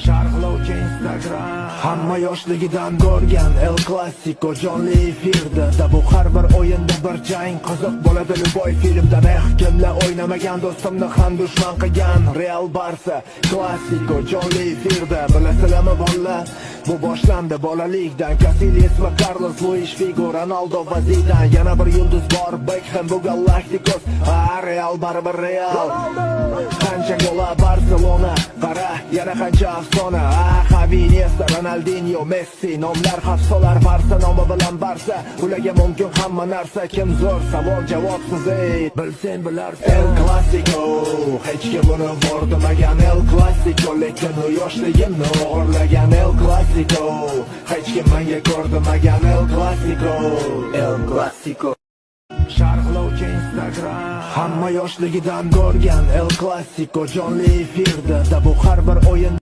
Sharhlovchi Instagram hamma yoshligidan ko'rgan El Clasico jonli efirda bu har bir o'yinda bir jang qiziq bo'ladi Luboy filmda kimlar o'ynamagan do'stimni ham dushman qilgan Real Barsa Clasico jonli efirda bilasizlarmi bolalar bu boshlandi bolalikdan Casillas va Carlos Luis Figo Ronaldo va Zidane yana bir yulduz bor Beckham bu Galacticos Real baribir Real qancha gola Barcelona qara yana qancha afsona Xavi Iniesta Ronaldinho Messi nomlar hafsolar Barsa nomi bilan Barsa ularga mumkin hamma narsa kim zo'r savol javobsiz bilsen bilarsan El Clasico hech kim buni bo'rdamagan El Clasico lekin u yoshligimni o'g'irlagan El Clasico hech kim menga ko'rdamagan El Clasico El Clasico Sharhlovchi Instagram hamma yoshligidan ko'rgan El Clasico jonli efirda bu har bir o'yin